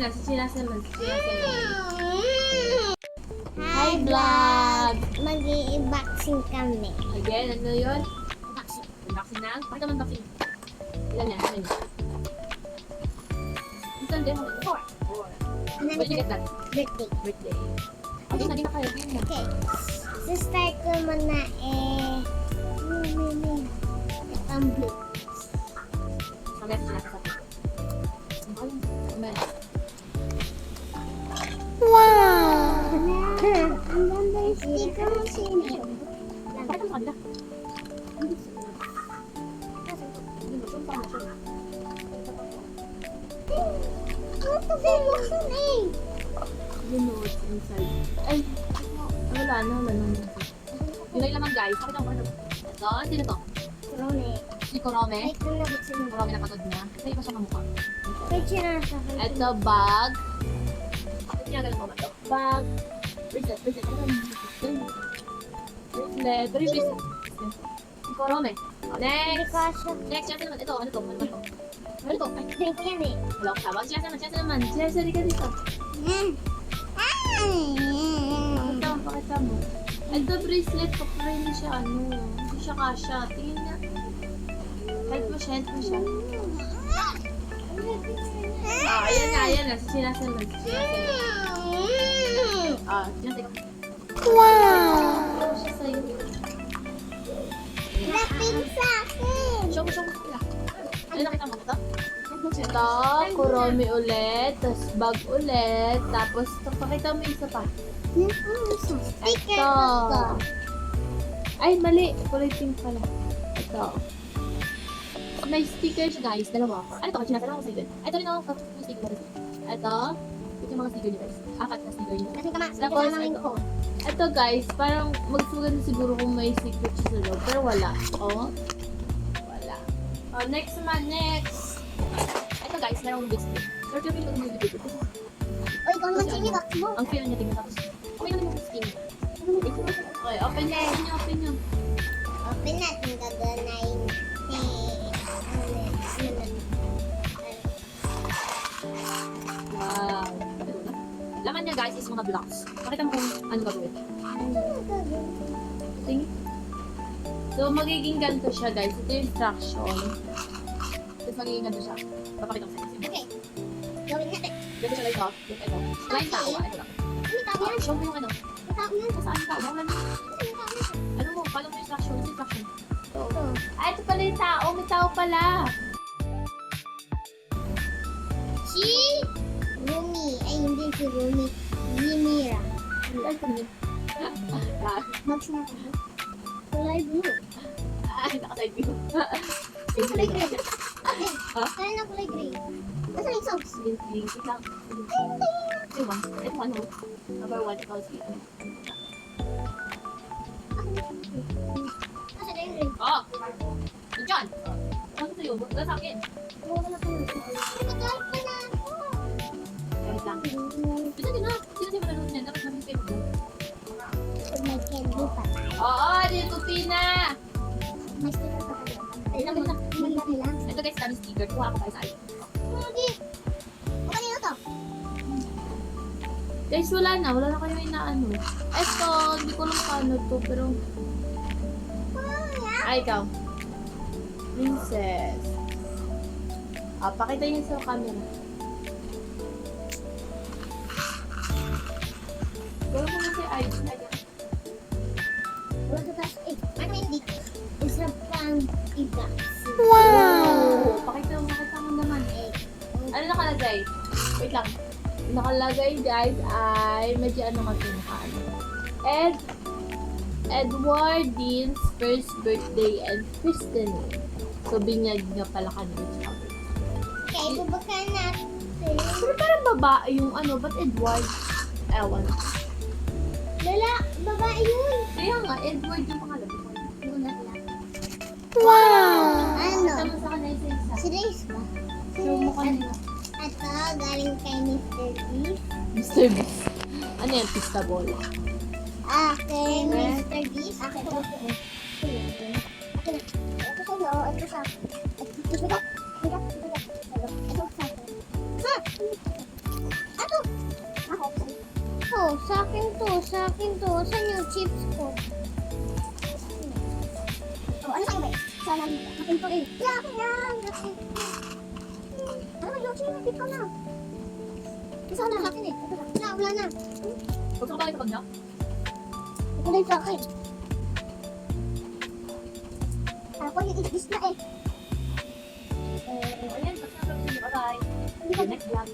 na. Si Chinas naman. Hi, vlog! Mag-i-boxing kami. Again, ano yun? Unboxing na? Pakita mo unboxing. Ilan yan? Ano yun? Ilan din? 4. Ano When you get that? birthday? Birthday. Okay, naging na kayo. Yun na. Okay. So, start ko muna ang blue. Mamaya sa natin sa Wow! Ang ganda yung sticker mo sino. Pakita mo sa kanila. Ano to ba yung buksan eh? You know what's inside. Ay! Wala na. Yun na yung laman guys. Pakita mo ano. Ito, sino to? Corone. Si Korome. Wait, ano na buksan mo? Korome na pagod niya. Sa iba siya kamukha. Picture na sa akin. Ito, bag. Ginagalan mo ba ito? Bag. Bracelet. Bracelet. Very bracelet. Si Korome. Next. Next, siya naman. Ito, ano to? Ano to? Ano to? Ay, Drink ko yan eh. wala akong tawag. Siya naman. Siya, sari ka dito. Pakita mo. Ito, bracelet. Kapag hindi siya, hindi siya kasha. Tingin niya. Help mo siya. Ayan na. Si Chinas naman. Chinas. Wow! Ano siya sa'yo? Wrapping sa akin! Show mo sila. Ano nakita mo ito? Ito, Kuromi ulit, tapos bag ulit, tapos pakita mo isa pa. Sticker Ito. ko. Ay, mali. Kulay pink pala. Ito. May sticker siya guys, dalawa. Ano ito? Chinasa lang ako sa ito. Ito rin ako, sticker. Ito. Ito yung mga sticker niya guys. 4 na sticker niya. Kasi kama, Tapos, namin ito. ko. Ito guys, parang magsugan siguro kung may secret siya sa loob. Pero wala. Oh. Wala. Oh, next naman. Next. Ito guys, merong biscuit. Pero kaya pinag mo dito. O, ikaw naman sini box mo. Ang feel niya tingnan tapos. Okay naman yung skin. Okay, open niya. Open niya. Open natin gaganayin. Wow. Laman niya guys is mga blocks. Pakita mo kung ano gagawin. Tingin. So, magiging ganito siya guys. Ito yung instruction. Tapos magiging ganito siya. Papakita ko sa inyo. Okay. Gawin natin. Ganito siya guys. Ito. Line tao. Ito lang. Ano tao yan? Show mo yung ano. Tao yan. Saan tao? Wala na. Ano tao yan? Ano mo? Follow mo yung instruction. Ano yung instruction? Ito. Ah, ito pala yung tao. May tao pala. Si Rumi. Ay, hindi si Rumi. Yimira. Max na ako. Kulay blue. Ah, nakaside view. Kulay gray. Ha? Kaya na kulay gray. Nasaan yung socks? Link lang. Diba? Ito ano? Number 1. Ito si ano. Nasaan yung gray? Oh! Diyan! Ano sa'yo? Wala sa akin. Wala ko na. Nag-live pa na ako. Kahit lang. Bisa din na. Sino siya manonood niya? Dapat namin kayo. May candy pa. Oo! Dito Pina! May sticker pa tayo. Ayun na. Hindi lang. Ito guys, kami sticker. Kuha ako tayo sa akin. Hindi. O kanino to? Guys, wala na. Wala na kayo inaano. Ito, hindi ko lang paano to. Pero, ay, ikaw. Princess. Ah, pakita niyo sa camera. Gawin mo na si ID. Wala sa taas. Eh, ano hindi? Isa pang iba. Wow! Pakita mo naman. Ano nakalagay? Wait lang. Nakalagay guys ay medyo ano kasi nakaano. Edward Dean's first birthday and christening. So, binyag nga pala kanina siya. Okay, bubukan natin. Pero parang babae yung ano, ba't Edward? Ewan. Babae yun. Kaya nga, Edward yung pangalan. Wow! Ano? Tama sa kanila isa-isa. Si Race ba? So, mukha nila. Ito, galing kay Mr. Beast. Mr. Beast. Ano yan? Pista ball. Kay Mr. Beast. Ito sa'yo. Ito sa akin. Ito sa akin. Sa akin to. Saan yung chips ko? Oh, ano sa'yo ba? Sana akin to eh. Sa akin yan. Ano ba, Yoshi? Napit ko na. Isa na sa akin eh. Wala na. Huwag ka ba kayo kapag na? Ito na yung sa akin. Ako yung is na eh. Ayan, tapos na tapos na. Bye-bye. Hindi ka Next vlog.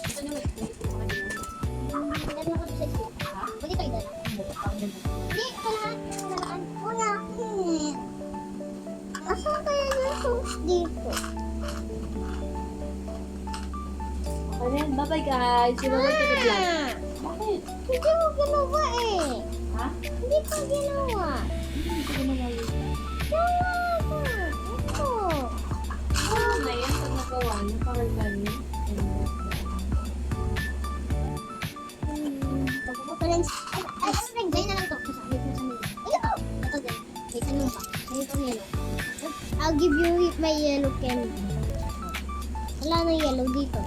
Ito yung Dala ko sa school. Pwede tayo dala. Hindi, ito lahat. Dalaan. Wala. Asan kaya yung sauce dito? Ayan, bye-bye guys. See you bye-bye to the vlog. Bakit? Hindi mo ginawa eh. Ha? Hindi ko ginawa. Hindi ko ginawa yun. Ginawa. Ito. Ano na yan? Pag nagawa niyo, parang ganyan. Pagpupulan. Ay, friend, ganyan na lang ito. Sabi ko sa nila. Ito. Ito din. May tanong pa. May itong yellow. I'll give you my yellow candy. Wala na yellow dito.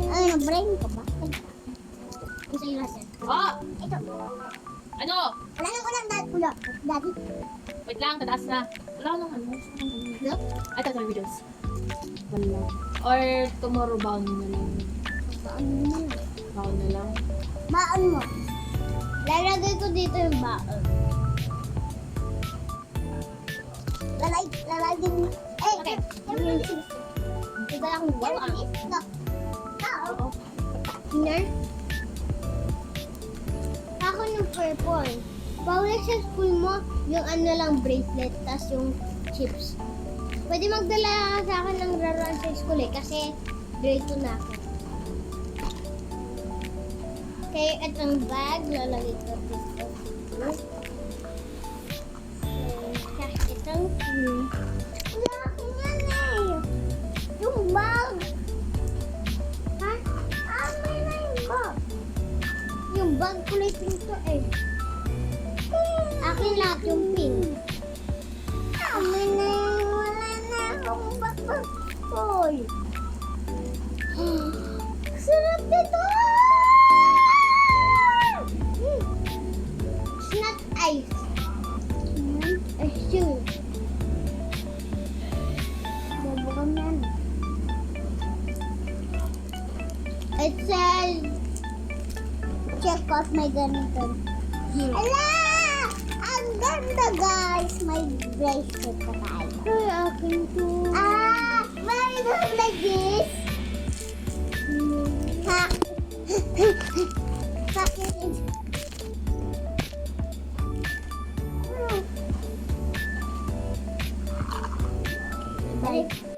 Ano, brain ko ba? Gusto yung lahat. Oh! Ito. Ano? Wala nang ulang daddy. Wait lang, tataas na. Wala nang ano. No? Ay, ito yung videos. Wala. Or tomorrow bound na lang. Baon mo. Bound na lang. Baon mo. Lalagay ko dito yung baon. Lalagay mo. Eh, Okay. yung chips. Ito lang yung baon. Ito. Oo. Dinner. Ako ng purple. Bawal sa school mo, yung ano lang bracelet, tas yung chips. Pwede magdala sa akin ng laruan sa school eh, kasi grade 2 na ako. Kaya itong bag, lalagay ko dito. Itong wala akin yan eh. Yung bag. Ha? May na yung bag. Yung bag kulay pink to eh. Akin lahat yung pink. Amin na yung wala na akong bag. Hoy. Sarap nito! It's not ice. It's shoe. Bubukam yan. It says, check out my ganito. Ala! Ang ganda guys! May bracelet pa tayo. Ay, akin to. Ah! May doon like this? Ha? Bakit?